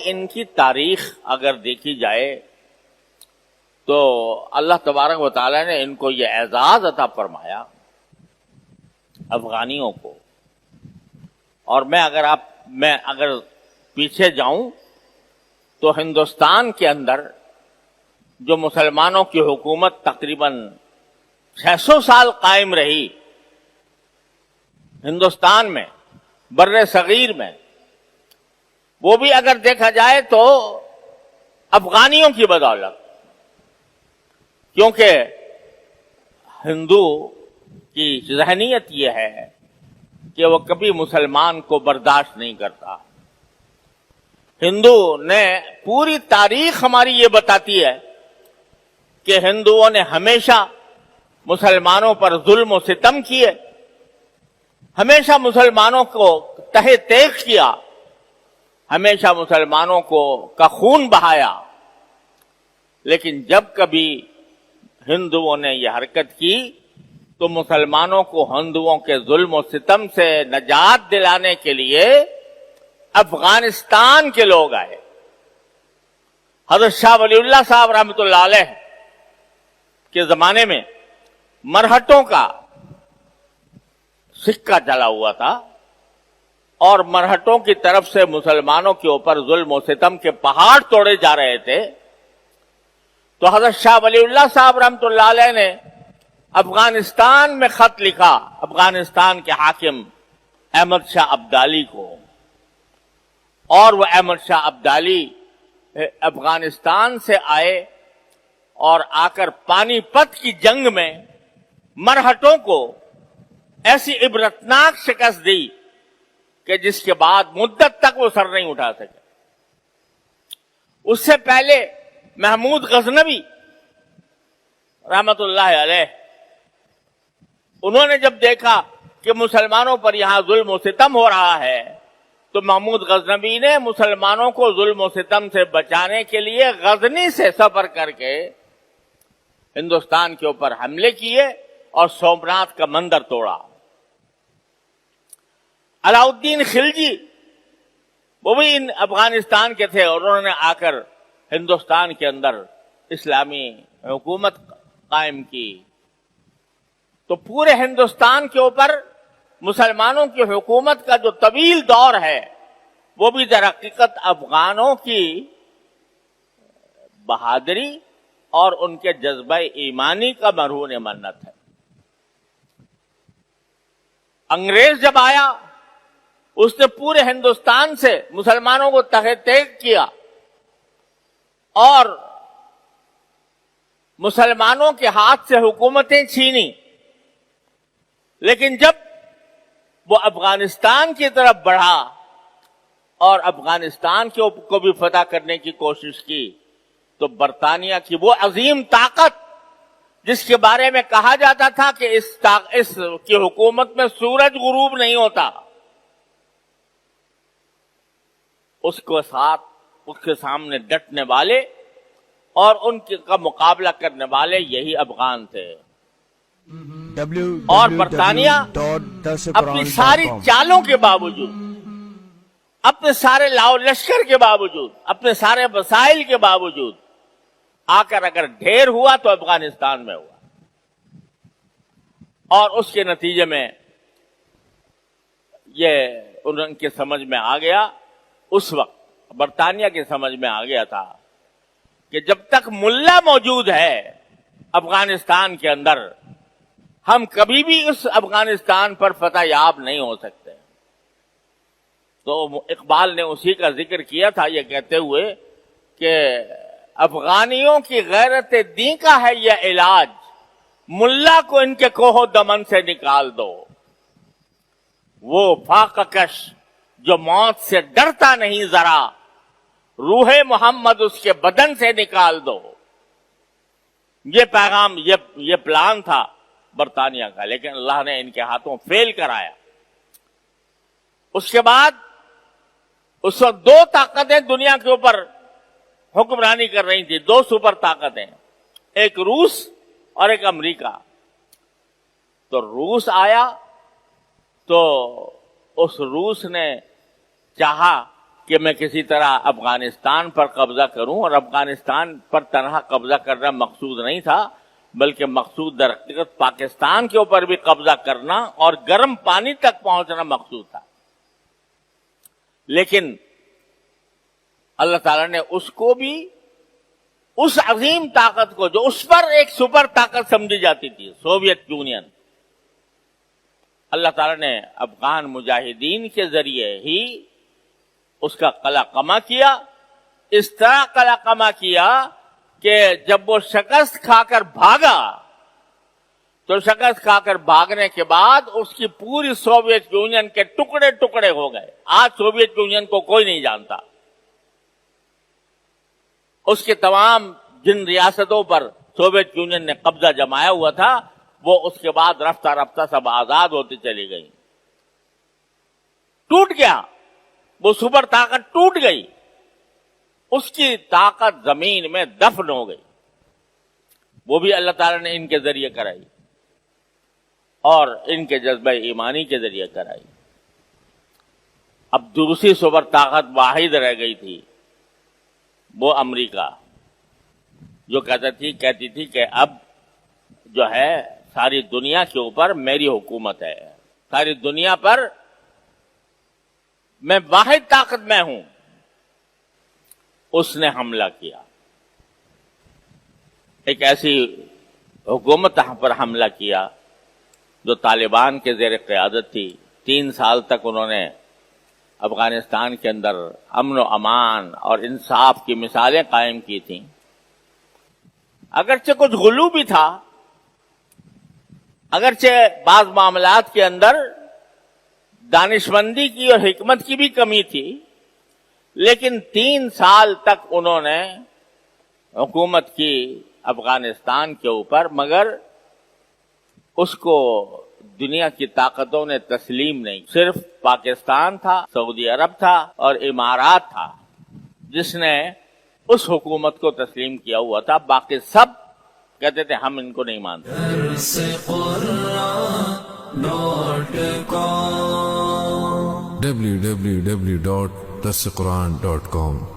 ان کی تاریخ اگر دیکھی جائے تو اللہ تبارک و تعالی نے ان کو یہ اعزاز عطا فرمایا افغانیوں کو. اور میں اگر پیچھے جاؤں تو ہندوستان کے اندر جو مسلمانوں کی حکومت تقریباً 600 سال قائم رہی ہندوستان میں، بر صغیر میں، وہ بھی اگر دیکھا جائے تو افغانیوں کی بدولت، کیونکہ ہندو کی ذہنیت یہ ہے کہ وہ کبھی مسلمان کو برداشت نہیں کرتا. ہندو نے پوری تاریخ ہماری یہ بتاتی ہے کہ ہندوؤں نے ہمیشہ مسلمانوں پر ظلم و ستم کیے، ہمیشہ مسلمانوں کو تہہ تیغ کیا، ہمیشہ مسلمانوں کا خون بہایا. لیکن جب کبھی ہندوؤں نے یہ حرکت کی تو مسلمانوں کو ہندوؤں کے ظلم و ستم سے نجات دلانے کے لیے افغانستان کے لوگ آئے. حضرت شاہ ولی اللہ صاحب رحمۃ اللہ علیہ کے زمانے میں مرہٹوں کا سکہ چلا ہوا تھا اور مرہٹوں کی طرف سے مسلمانوں کے اوپر ظلم و ستم کے پہاڑ توڑے جا رہے تھے. تو حضرت شاہ ولی اللہ صاحب رحمۃ اللہ علیہ نے افغانستان میں خط لکھا افغانستان کے حاکم احمد شاہ ابدالی کو، اور وہ احمد شاہ ابدالی افغانستان سے آئے اور آ کر پانی پت کی جنگ میں مرہٹوں کو ایسی عبرتناک شکست دی کہ جس کے بعد مدت تک وہ سر نہیں اٹھا سکے. اس سے پہلے محمود غزنوی رحمت اللہ علیہ، انہوں نے جب دیکھا کہ مسلمانوں پر یہاں ظلم و ستم ہو رہا ہے تو محمود غزنوی نے مسلمانوں کو ظلم و ستم سے بچانے کے لیے غزنی سے سفر کر کے ہندوستان کے اوپر حملے کیے اور سومناتھ کا مندر توڑا. علاؤدین خلجی وہ بھی ان افغانستان کے تھے اور انہوں نے آ کر ہندوستان کے اندر اسلامی حکومت قائم کی. تو پورے ہندوستان کے اوپر مسلمانوں کی حکومت کا جو طویل دور ہے وہ بھی در حقیقت افغانوں کی بہادری اور ان کے جذبہ ایمانی کا مرہون منت ہے. انگریز جب آیا اس نے پورے ہندوستان سے مسلمانوں کو تہہ تیغ کیا اور مسلمانوں کے ہاتھ سے حکومتیں چھینی. لیکن جب وہ افغانستان کی طرف بڑھا اور افغانستان کو بھی فتح کرنے کی کوشش کی تو برطانیہ کی وہ عظیم طاقت جس کے بارے میں کہا جاتا تھا کہ اس کی حکومت میں سورج غروب نہیں ہوتا، اس کے سامنے ڈٹنے والے اور ان کا مقابلہ کرنے والے یہی افغان تھے. اور برطانیہ اپنی ساری چالوں کے باوجود، اپنے سارے لاؤ لشکر کے باوجود، اپنے سارے وسائل کے باوجود آ کر اگر ڈھیر ہوا تو افغانستان میں ہوا. اور اس کے نتیجے میں یہ ان کے سمجھ میں آ گیا، اس وقت برطانیہ کے سمجھ میں آ گیا تھا کہ جب تک ملا موجود ہے افغانستان کے اندر ہم کبھی بھی اس افغانستان پر فتح یاب نہیں ہو سکتے. تو اقبال نے اسی کا ذکر کیا تھا یہ کہتے ہوئے کہ افغانیوں کی غیرت دین کا ہے یہ علاج، ملا کو ان کے کوہ دمن سے نکال دو. وہ فاقہ کش جو موت سے ڈرتا نہیں ذرا، روح محمد اس کے بدن سے نکال دو. یہ پیغام یہ پلان تھا برطانیہ کا، لیکن اللہ نے ان کے ہاتھوں فیل کرایا. اس کے بعد اس وقت دو طاقتیں دنیا کے اوپر حکمرانی کر رہی تھی، دو سپر طاقتیں، ایک روس اور ایک امریکہ. تو روس آیا تو اس روس نے چاہا کہ میں کسی طرح افغانستان پر قبضہ کروں، اور افغانستان پر تنہا قبضہ کرنا مقصود نہیں تھا، بلکہ مقصود در حقیقت پاکستان کے اوپر بھی قبضہ کرنا اور گرم پانی تک پہنچنا مقصود تھا. لیکن اللہ تعالیٰ نے اس کو بھی، اس عظیم طاقت کو جو اس پر ایک سپر طاقت سمجھی جاتی تھی، سوویت یونین، اللہ تعالیٰ نے افغان مجاہدین کے ذریعے ہی اس کا قلع قمع کیا. اس طرح قلع قمع کیا کہ جب وہ شکست کھا کر بھاگا تو شکست کھا کر بھاگنے کے بعد اس کی پوری سوویت یونین کے ٹکڑے ٹکڑے ہو گئے. آج سوویت یونین کو کوئی نہیں جانتا. اس کے تمام جن ریاستوں پر سوویت یونین نے قبضہ جمایا ہوا تھا وہ اس کے بعد رفتہ رفتہ سب آزاد ہوتی چلی گئی. ٹوٹ گیا، وہ سپر طاقت ٹوٹ گئی، اس کی طاقت زمین میں دفن ہو گئی. وہ بھی اللہ تعالیٰ نے ان کے ذریعے کرائی اور ان کے جذبہ ایمانی کے ذریعے کرائی. اب دوسری سپر طاقت واحد رہ گئی تھی، وہ امریکہ، جو کہتی تھی کہ اب جو ہے ساری دنیا کے اوپر میری حکومت ہے، ساری دنیا پر میں واحد طاقت میں ہوں. اس نے حملہ کیا، ایک ایسی حکومت پر حملہ کیا جو طالبان کے زیر قیادت تھی. 3 سال تک انہوں نے افغانستان کے اندر امن و امان اور انصاف کی مثالیں قائم کی تھیں. اگرچہ کچھ غلو بھی تھا، اگرچہ بعض معاملات کے اندر دانشمندی کی اور حکمت کی بھی کمی تھی، لیکن 3 سال تک انہوں نے حکومت کی افغانستان کے اوپر، مگر اس کو دنیا کی طاقتوں نے تسلیم نہیں. صرف پاکستان تھا، سعودی عرب تھا اور امارات تھا جس نے اس حکومت کو تسلیم کیا ہوا تھا. باقی سب کہتے تھے ہم ان کو نہیں مانتے. www.darsequran.com